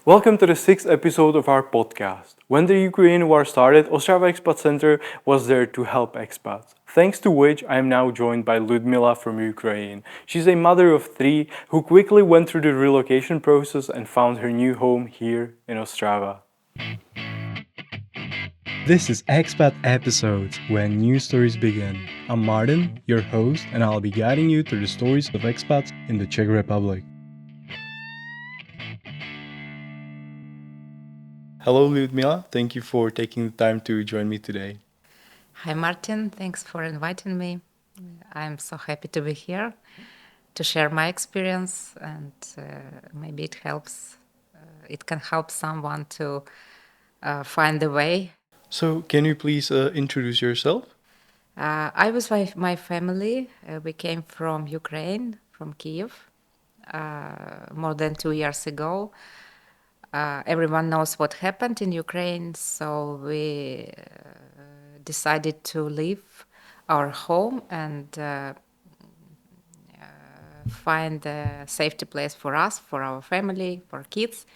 Welcome to the sixth episode of our podcast. When the Ukraine war started, Ostrava Expat Center was there to help expats. Thanks to which I am now joined by Ludmila from Ukraine. She's a mother of three who quickly went through the relocation process and found her new home here in Ostrava. This is Expat Episodes, where new stories begin. I'm Martin, your host, and I'll be guiding you through the stories of expats in the Czech Republic. Hello, Ludmila. Thank you for taking the time to join me today. Hi, Martin. Thanks for inviting me. I'm so happy to be here to share my experience, and maybe it can help someone to find the way. So, can you please introduce yourself? I was with my family. We came from Ukraine, from Kiev, more than 2 years ago. Everyone knows what happened in Ukraine, so we decided to leave our home and find a safety place for us, for our family, for kids.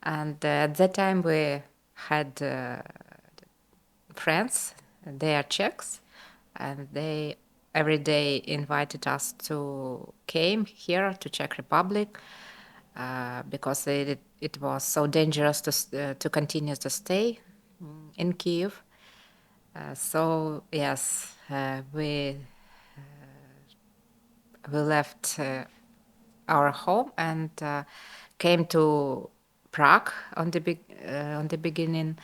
And at that time, we had friends. They are Czechs, and they every day invited us to came here to Czech Republic because it was so dangerous to continue to stay in Kiev. So yes, we left our home and came to Prague on the beginning.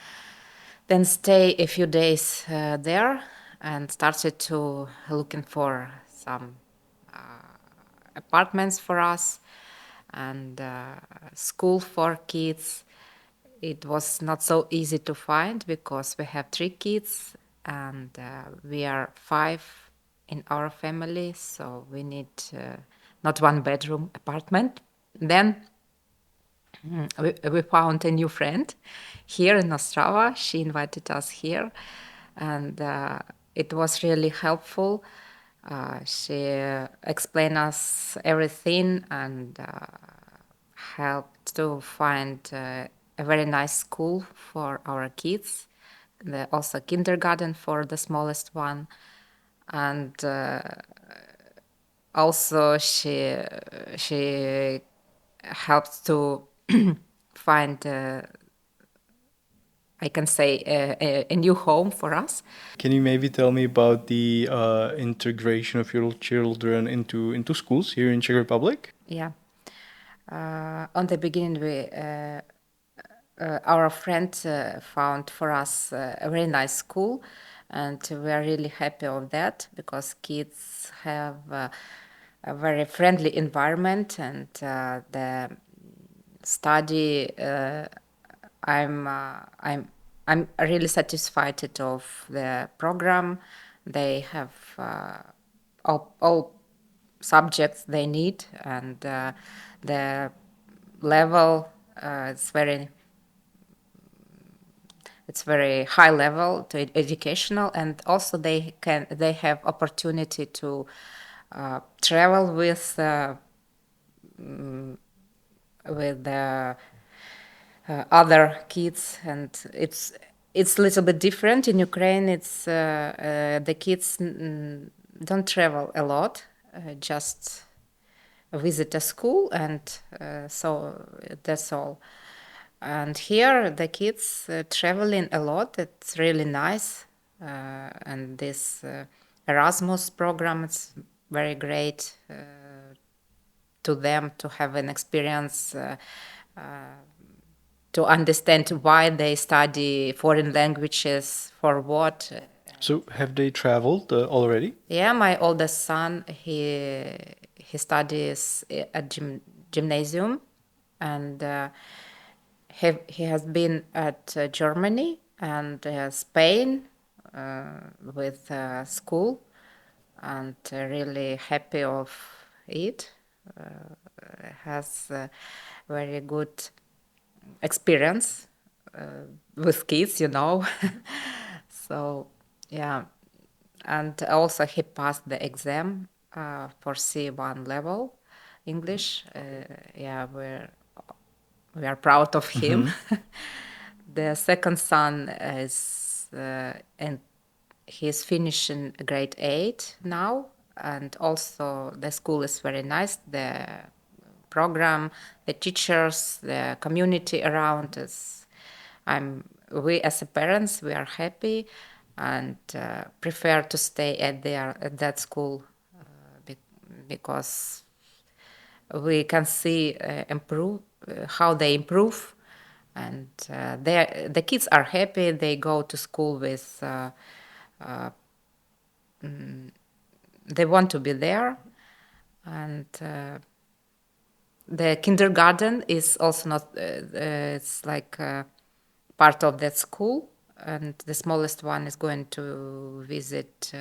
Then stay a few days there and started to looking for some apartments for us and school for kids. It was not so easy to find because we have 3 kids and we are 5 in our family, so we need not one bedroom apartment. Then we found a new friend here in Ostrava. She invited us here, and it was really helpful. She explained us everything and helped to find a very nice school for our kids. Also kindergarten for the smallest one, and also she helped to find I can say a new home for us. Can you maybe tell me about the integration of your children into schools here in Czech Republic? Yeah. On the beginning, our friend found for us a very nice school, and we are really happy of that because kids have a very friendly environment and the study. I'm uh, I'm I'm really satisfied of the program. They have all subjects they need, and the level it's very high level to educational, and also they have opportunity to travel with the other kids, and it's a little bit different in Ukraine. It's the kids don't travel a lot, just visit a school, and so that's all. And here the kids traveling a lot. It's really nice, and this Erasmus program is very great to them to have an experience. To understand why they study foreign languages, for what. So, have they traveled already? Yeah, my oldest son, he studies at gymnasium, and he has been at Germany and Spain with school, and really happy of it. Has very good experience with kids, So, yeah. And also he passed the exam for C1 level English. Yeah, we're we are proud of him. The second son is and he's finishing grade 8 now, and also the school is very nice. The program, the teachers, the community around us. We as a parents, we are happy and prefer to stay at that school because we can see how they improve, and the kids are happy. They go to school with they want to be there, and the kindergarten is also not it's like part of that school, and the smallest one is going to visit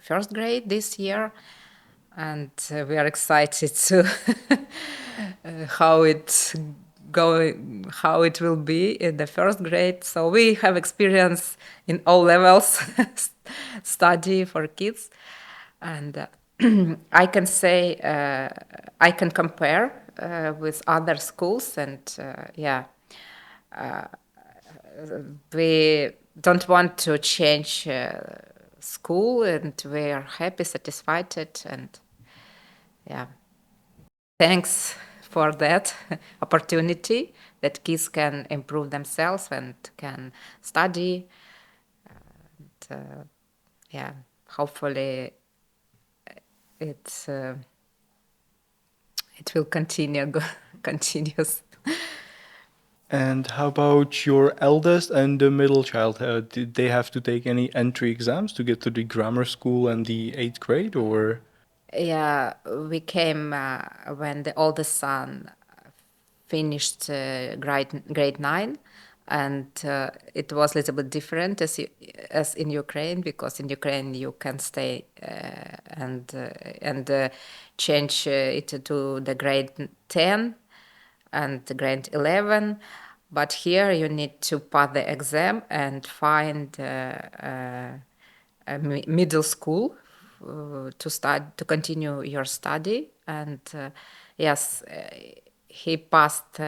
first grade this year, and we are excited to how it how it will be in the first grade. So we have experience in all levels study for kids, and I can say I can compare with other schools, and we don't want to change school, and we are happy, satisfied, and yeah, thanks for that opportunity that kids can improve themselves and can study, and hopefully it's it will continue continues. And how about your eldest and the middle child? Did they have to take any entry exams to get to the grammar school and the eighth grade, or? Yeah, we came when the oldest son finished grade 9, and it was a little bit different as in Ukraine, because in Ukraine you can stay and change it to the grade 10 and the grade 11, but here you need to pass the exam and find a middle school to continue your study. And yes, he passed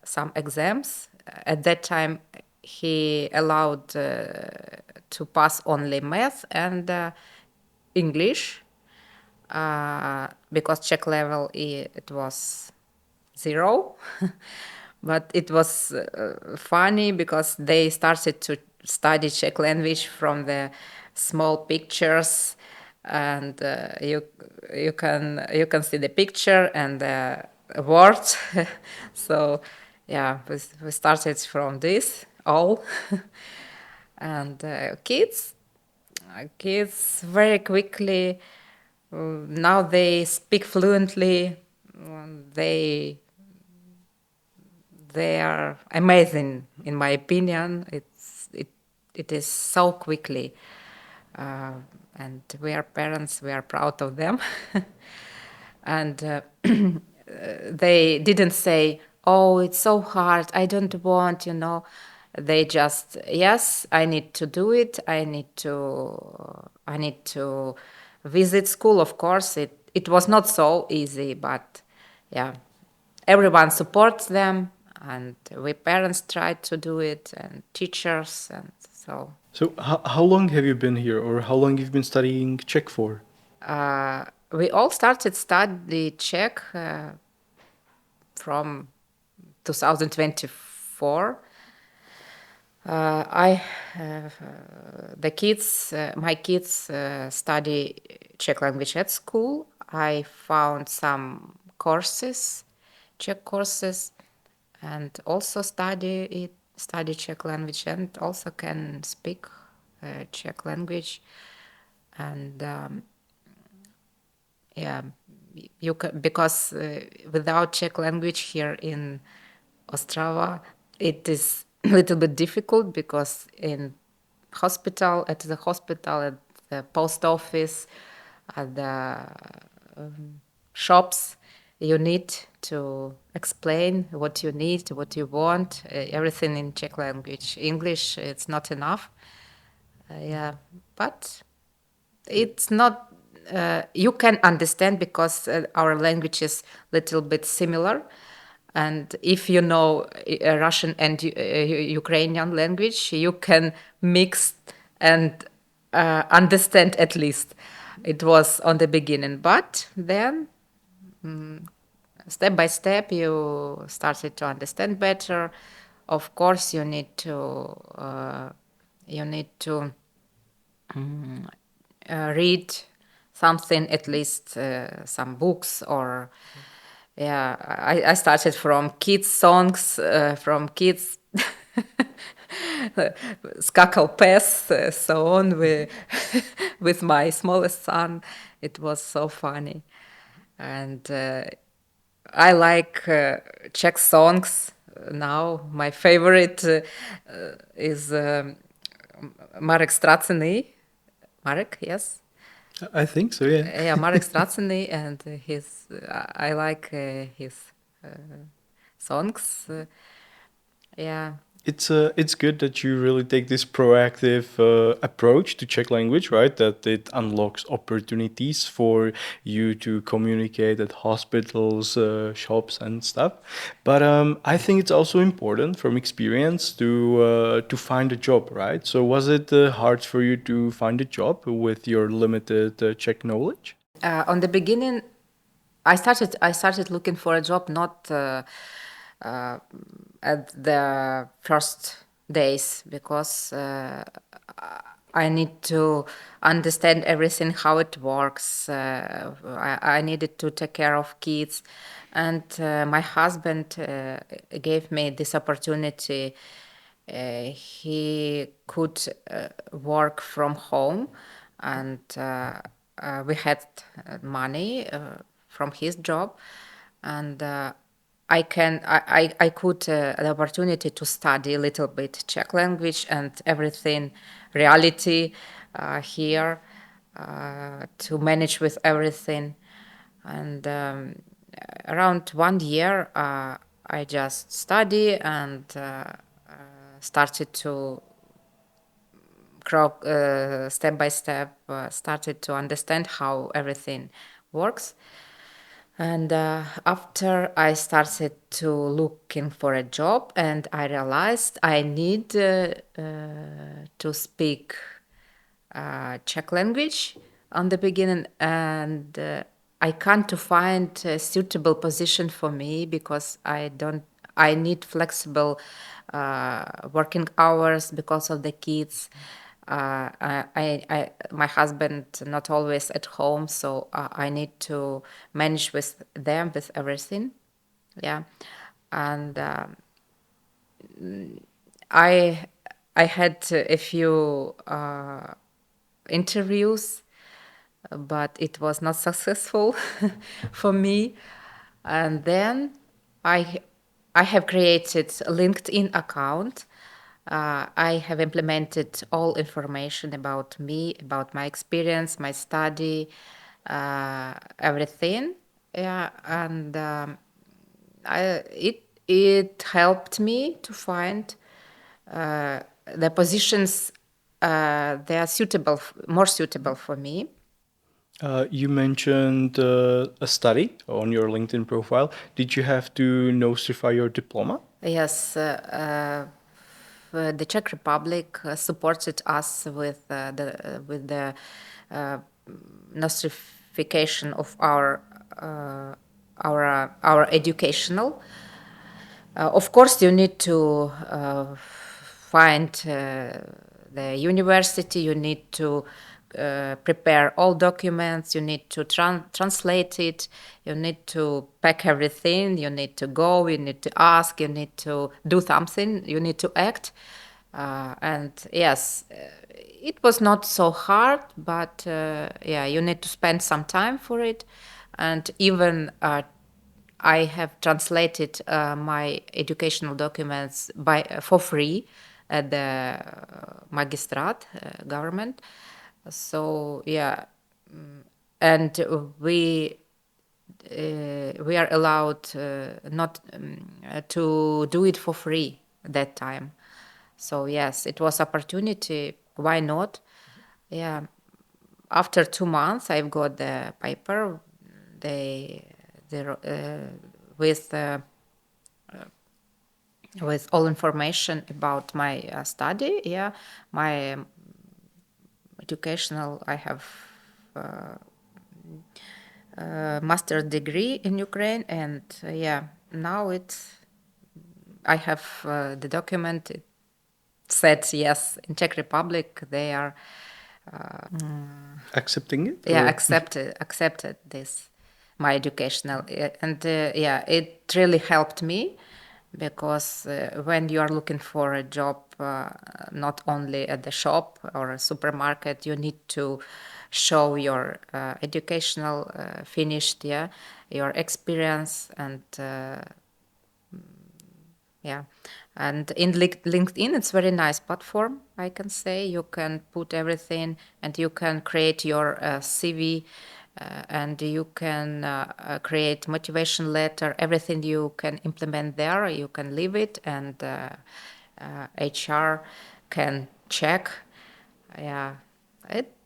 some exams. At that time, he allowed to pass only math and English, because Czech level it was 0. But it was funny because they started to study Czech language from the small pictures, and you can see the picture and the words. So yeah, we started from this all. And kids very quickly now they speak fluently. They they are amazing, in my opinion. It is so quickly, and we are parents. We are proud of them, and they didn't say, "Oh, it's so hard. I don't want." They just, yes, I need to do it. I need to visit school. Of course, it was not so easy, but yeah, everyone supports them, and we parents try to do it, and teachers, and so. So how long have you been here, or how long you've been studying Czech for? We all started study Czech from 2024. My kids study Czech language at school. I found some Czech courses, and also study Czech language, and also can speak Czech language. And because without Czech language here in Ostrava, it is a little bit difficult, because at the hospital, at the post office, at the shops, you need to explain what you need, what you want, everything in Czech language. English, it's not enough. But it's not, you can understand, because our language is a little bit similar, And if you know Russian and Ukrainian language, you can mix and understand at least. It was on the beginning, but then step by step you started to understand better. Of course, you need to read something, at least some books or yeah. I started from kids songs, from kids Skakal Pes, so on with, with my smallest son. It was so funny. And I like Czech songs now. My favorite is Marek Straceny. Marek, yes. I think so, yeah. Yeah, Marek Straceny, and his. I like his uh, songs. Yeah. It's good that you really take this proactive approach to Czech language, right? That it unlocks opportunities for you to communicate at hospitals, shops, and stuff. But I think it's also important from experience to find a job, right? So was it hard for you to find a job with your limited Czech knowledge? On the beginning, I started looking for a job not uh, at the first days because I need to understand everything how it works. I needed to take care of kids, and my husband gave me this opportunity. He could work from home, and we had money from his job, and I could the opportunity to study a little bit Czech language and everything, reality here, to manage with everything, and around 1 year I just study and started to step by step started to understand how everything works. And after I started to looking for a job, and I realized I need to speak Czech language on the beginning, and I can't to find a suitable position for me because I don't. I need flexible working hours because of the kids. My husband not always at home, so I need to manage with them with everything. Yeah, and I I had a few interviews, but it was not successful for me. And then I I have created a LinkedIn account. I have implemented all information about me, about my experience, my study, everything. Yeah, and it helped me to find the positions they are suitable, more suitable for me. You mentioned a study on your LinkedIn profile. Did you have to nostrify your diploma? Yes, the Czech Republic supported us with the uh, nostrification of our educational. Of course, you need to find the university. You need to prepare all documents. You need to translate it. You need to pack everything. You need to go. You need to ask. You need to do something. You need to act. And yes, it was not so hard, but yeah, you need to spend some time for it, and even I have translated my educational documents for free at the magistrat government. So yeah, and we are allowed not to do it for free that time. So yes, it was opportunity. Why not? Yeah. After 2 months, I've got the paper. They with with all information about my study. Yeah, my educational. I have master's degree in Ukraine, and yeah, now I have the document. It said yes, in Czech Republic they are Accepting it? yeah Or? accepted this my educational and yeah, it really helped me because when you are looking for a job not only at the shop or a supermarket, you need to show your educational finished, yeah, your experience, and yeah, and in LinkedIn, it's very nice platform. I can say you can put everything, and you can create your CV, and you can create motivation letter. Everything you can implement there. You can leave it, and HR can check. Yeah, it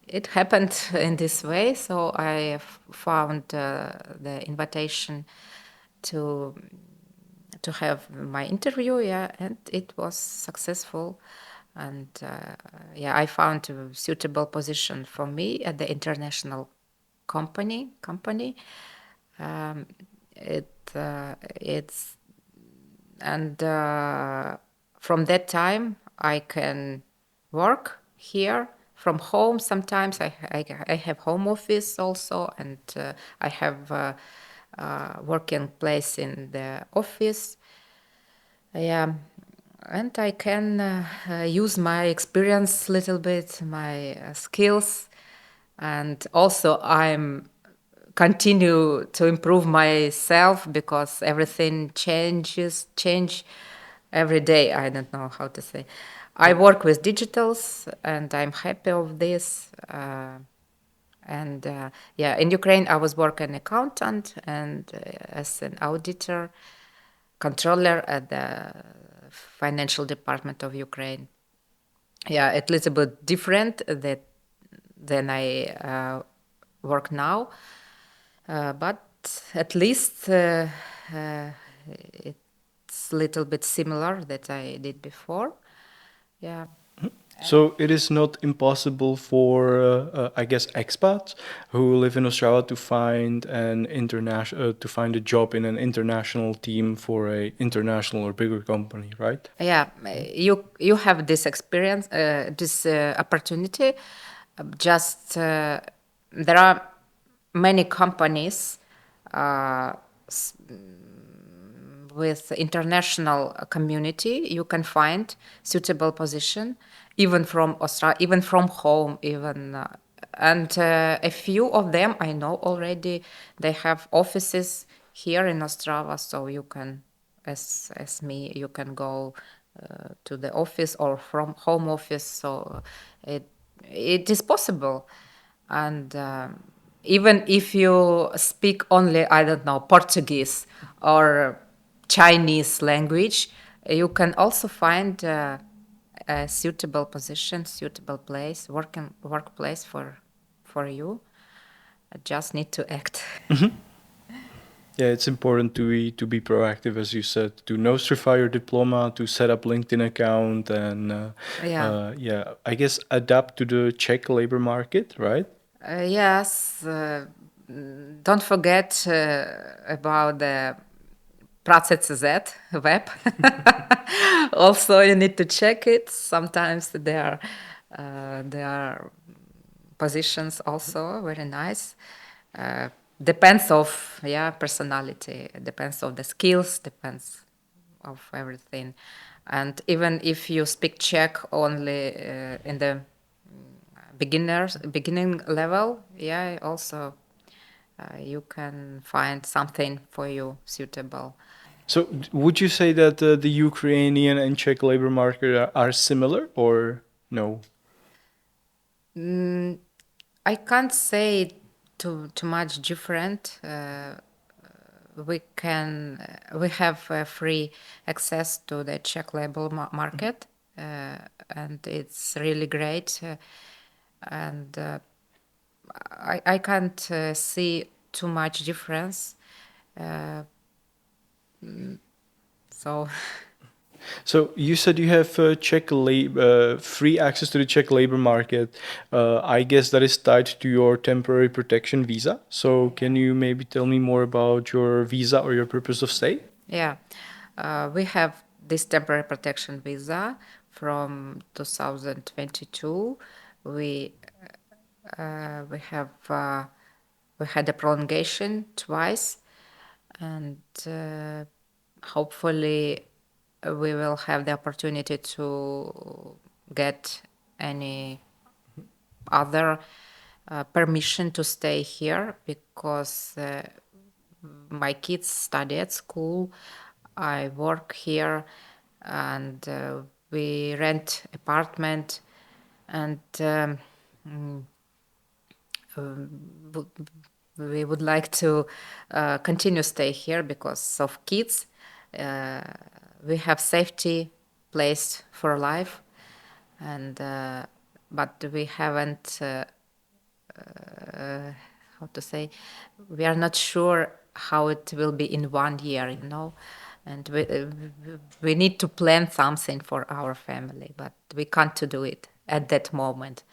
it happened in this way. So I found the invitation to have my interview, yeah, and it was successful. And yeah, I found a suitable position for me at the international company. Um, it's and from that time I can work here from home. Sometimes I have home office also, and I have working place in the office. Yeah, and I can use my experience a little bit, my skills, and also I'm continue to improve myself because everything change every day. I don't know how to say. I work with digitals, and I'm happy of this. And yeah, in Ukraine, I was working accountant and as an auditor, controller at the financial department of Ukraine. Yeah, a little bit different than I work now, but at least it's a little bit similar that I did before. Yeah. So it is not impossible for, I guess, expats who live in Australia to find an international to find a job in an international team for a international or bigger company, right? Yeah, you have this experience, this opportunity. Just there are many companies uh, with international community. You can find suitable position, even from Australia, even from home, even. And a few of them I know already. They have offices here in Ostrava, so you can, as me, you can go to the office or from home office. So it is possible, and even if you speak only, I don't know, Portuguese or Chinese language, you can also find a suitable position, suitable place, workplace for you. I just need to act. Yeah, it's important to be proactive, as you said, to nostrify your diploma, to set up LinkedIn account, and Yeah. yeah, I guess adapt to the Czech labor market, right? Yes. Don't forget about the Prace.cz web. Also, you need to check it. Sometimes there are positions also very nice. Depends of personality. Depends of the skills. Depends of everything. And even if you speak Czech only in the beginning level, yeah, also you can find something for you suitable. So, would you say that the Ukrainian and Czech labor market are similar, or no? I can't say too much different. We have free access to the Czech labor market, and it's really great. And I can't see too much difference. So So you said you have free access to the Czech labor market. I guess that is tied to your temporary protection visa. So can you maybe tell me more about your visa or your purpose of stay? yeah, we have this temporary protection visa from 2022. We we have we had a prolongation twice, and hopefully we will have the opportunity to get any other permission to stay here because my kids study at school, I work here, and we rent apartment, and w- we would like to continue stay here because of kids. Uh, we have safety place for life, and but we haven't. How to say, we are not sure how it will be in 1 year, and we need to plan something for our family, but we can't to do it at that moment.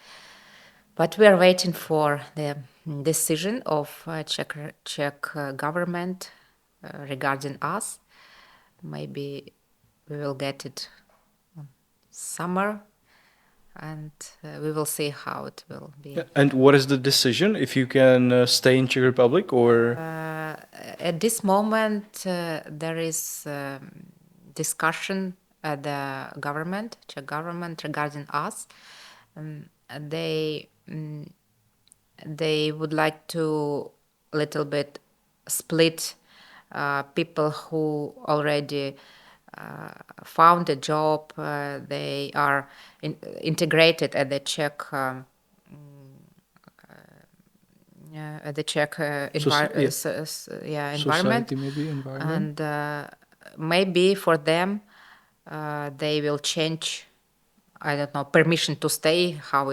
But we are waiting for the decision of Czech government regarding us. Maybe we will get it summer, and we will see how it will be. And what is the decision? If you can stay in Czech Republic or At this moment, there is discussion at the government, Czech government, regarding us. Um, they they would like to little bit split people who already found a job. They are integrated at the Czech. At the Czech yeah. environment, Society maybe environment? and maybe for them they will change. I don't know, permission to stay. How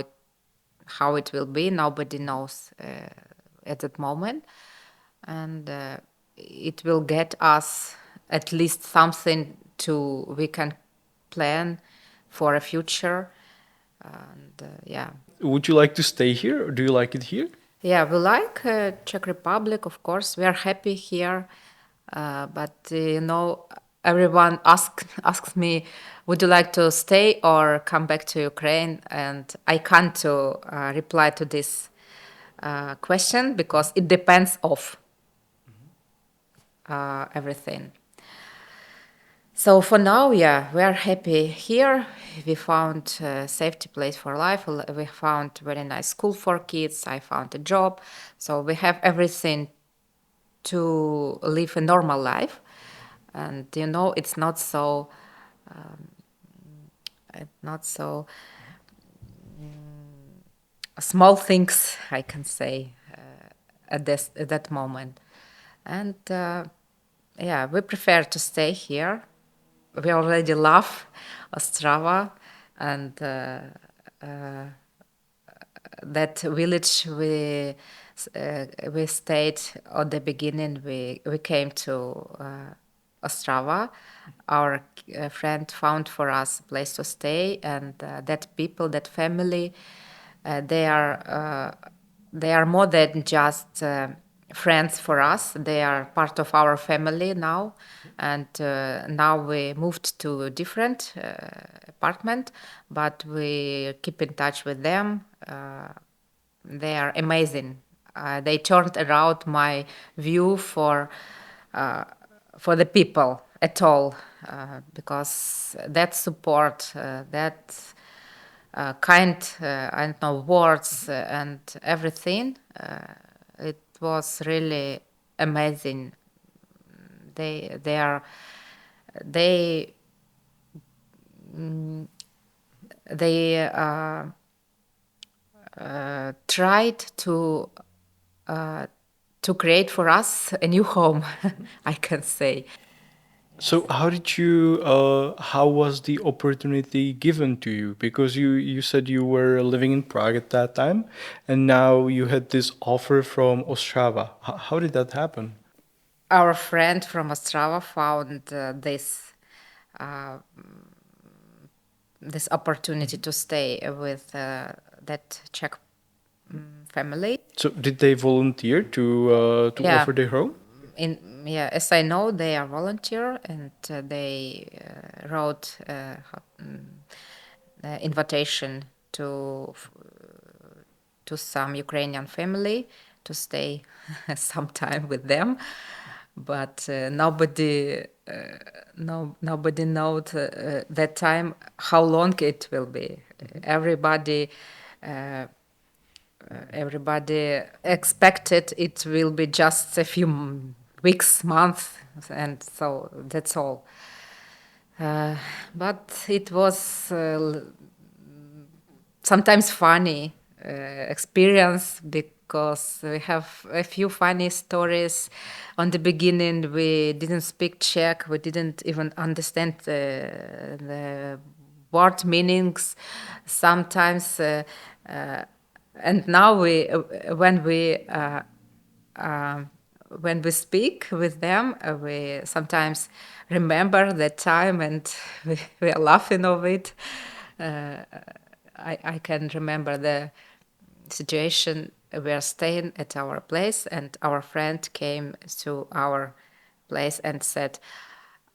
it will be, nobody knows at that moment, and it will get us at least something to we can plan for a future, and yeah. Would you like to stay here or do you like it here? Yeah, we like Czech Republic, of course. We are happy here, but everyone asks me, "Would you like to stay or come back to Ukraine?" And I can't to reply to this question because it depends of everything. So for now, yeah, we are happy here. We found a safety place for life. We found very nice school for kids. I found a job. So we have everything to live a normal life. And it's not so small things, I can say, at that moment. And yeah, we prefer to stay here. We already love Ostrava, and that village we stayed at the beginning. We came to Ostrava. Our friend found for us a place to stay, and that people, that family, they are more than just friends for us. They are part of our family now, and now we moved to a different apartment, but we keep in touch with them. They are amazing. They turned around my view for the people at all, because that support, that kind, I don't know, words and everything, it was really amazing. They are they they tried to create for us a new home, I can say. So how was the opportunity given to you? Because you said you were living in Prague at that time, and now you had this offer from Ostrava. How did that happen? Our friend from Ostrava found this. uh, this opportunity to stay with that Czech family. So did they volunteer to Yeah, offer their home? as I know, they are volunteer, and they wrote invitation to some Ukrainian family to stay some time with them, but nobody knows that time how long it will be. Everybody. Everybody expected it will be just a few weeks, months, and so that's all. But it was sometimes funny experience because we have a few funny stories. On the beginning, we didn't speak Czech. We didn't even understand the word meanings. Sometimes, and now uh, when we speak with them, we sometimes remember that time and we are laughing of it. Uh, I can remember the situation. We are staying at our place, and our friend came to our place and said,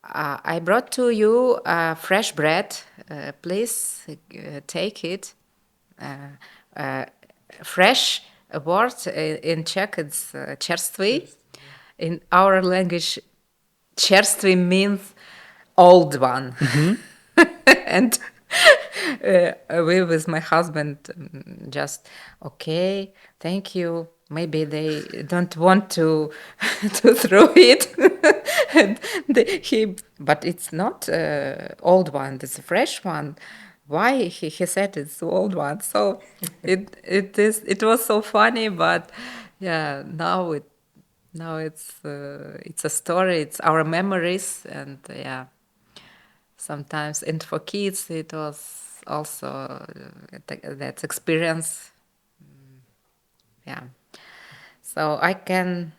I brought to you fresh bread. Please take it. Uh, uh, Fresh word in Czech, it's čerstvý. In our language, čerstvý means old one. And we with my husband just okay, thank you. Maybe they don't want to to throw it. And but it's not old one. It's a fresh one. Why he said it's old one? So it was so funny. But yeah, now it's a story. It's our memories, and yeah. Sometimes, and for kids, it was also that experience. Yeah. So I can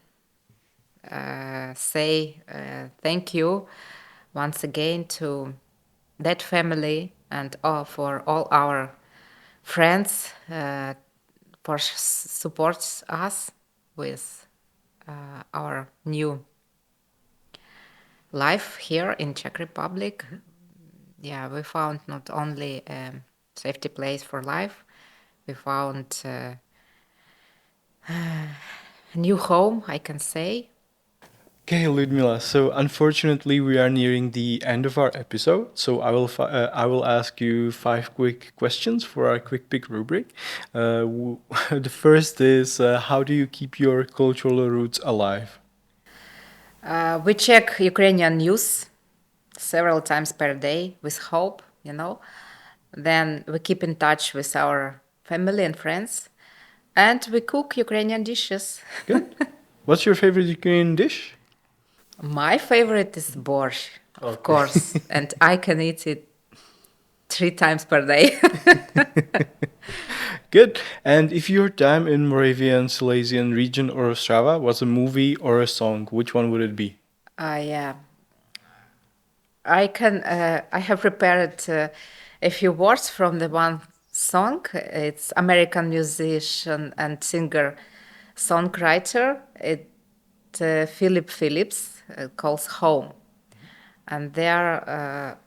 say thank you once again to that family and for all our friends for supports us with our new life here in Czech Republic. Yeah, we found not only a safety place for life, we found a new home, I can say. Okay, Ludmila. So unfortunately, we are nearing the end of our episode. So I will ask you 5 quick questions for our quick pick rubric. The first is how do you keep your cultural roots alive? We check Ukrainian news several times per day with hope, you know. Then we keep in touch with our family and friends, and we cook Ukrainian dishes. Good. What's your favorite Ukrainian dish? My favorite is borscht, of Okay. course, and I can eat it 3 times per day. Good. And if your time in Moravian Silesian region or Ostrava was a movie or a song, which one would it be? Yeah. I have prepared a few words from the one song. It's American musician and singer, songwriter. It Philip Phillips calls Home, and there are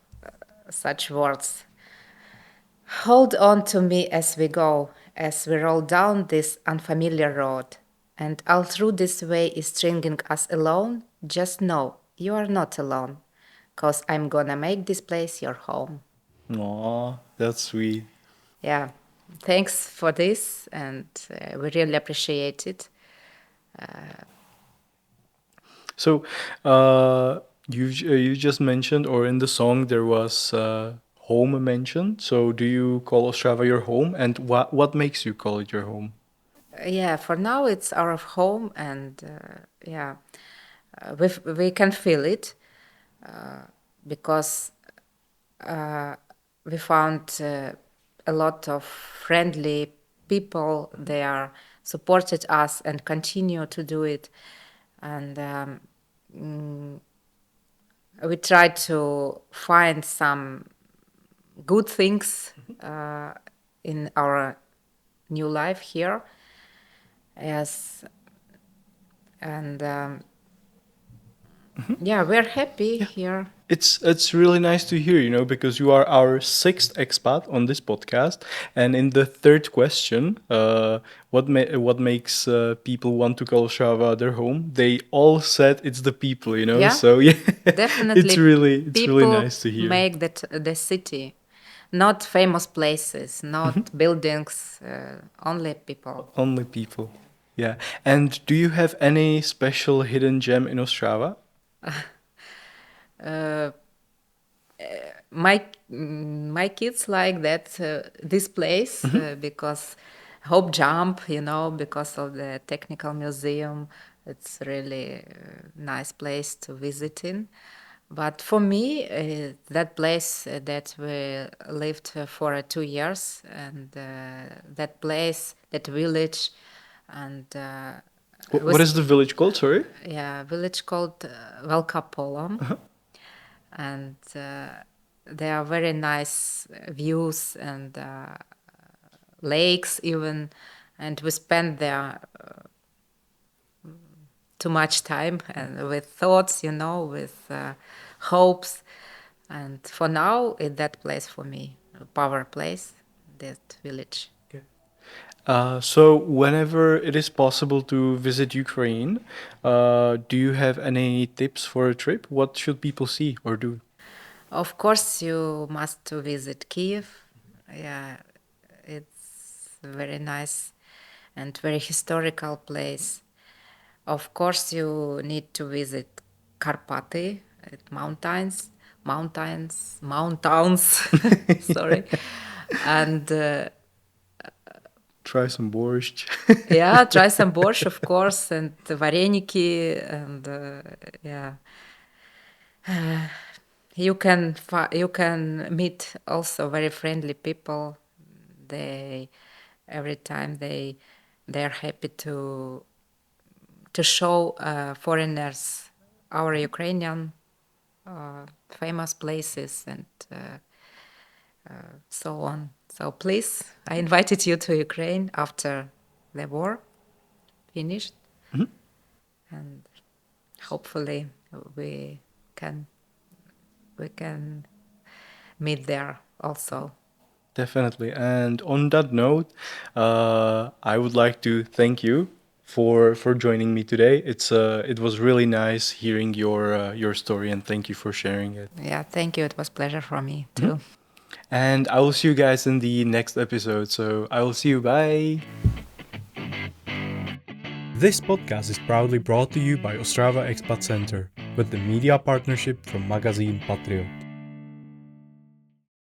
such words. Hold on to me as we go, as we roll down this unfamiliar road. And all through this way is stringing us alone. Just know you are not alone, 'cause I'm gonna make this place your home. Aw, that's sweet. Yeah, thanks for this, and we really appreciate it. So, you just mentioned, or in the song there was home mentioned. So, do you call Ostrava your home, and what makes you call it your home? Yeah, for now it's our home, and yeah, we can feel it because we found a lot of friendly people. They are supported us and continue to do it, and we try to find some good things in our new life here. Yes, and yeah, we're happy here. It's really nice to hear, because you are our sixth expat on this podcast, and in the third question, what makes people want to call Shava their home? They all said it's the people, Yeah, So yeah, definitely. it's really People nice to hear. make the city, not famous places, not buildings, only people. Only people. Yeah. And do you have any special hidden gem in Ostrava? My kids like that this place because Hope Jump, because of the technical museum. It's really nice place to visit in. But for me, that place that we lived for 2 years, and that place, that village, and What is the village called? Sorry. yeah, village called Velka Polom, and there are very nice views and lakes even, and we spend there too much time and with thoughts, with hopes, and for now, it's that place for me, a power place, that village. So whenever it is possible to visit Ukraine, do you have any tips for a trip? What should people see or do? Of course, you must to visit Kiev. Yeah, it's very nice and very historical place. Of course, you need to visit Karpaty, mountains. Sorry, and Try some borscht. yeah, try some borscht, of course, and vareniki, and yeah. You can meet also very friendly people. They every time they're happy to show foreigners our Ukrainian famous places and so on. So please, I invited you to Ukraine after the war finished, and hopefully we can we can meet there also. Definitely. And on that note, I would like to thank you for joining me today. It was really nice hearing your story, and thank you for sharing it. Yeah, thank you. It was pleasure for me too. And I will see you guys in the next episode. So I will see you. Bye. This podcast is proudly brought to you by Ostrava Expat Center with the media partnership from magazine Patriot.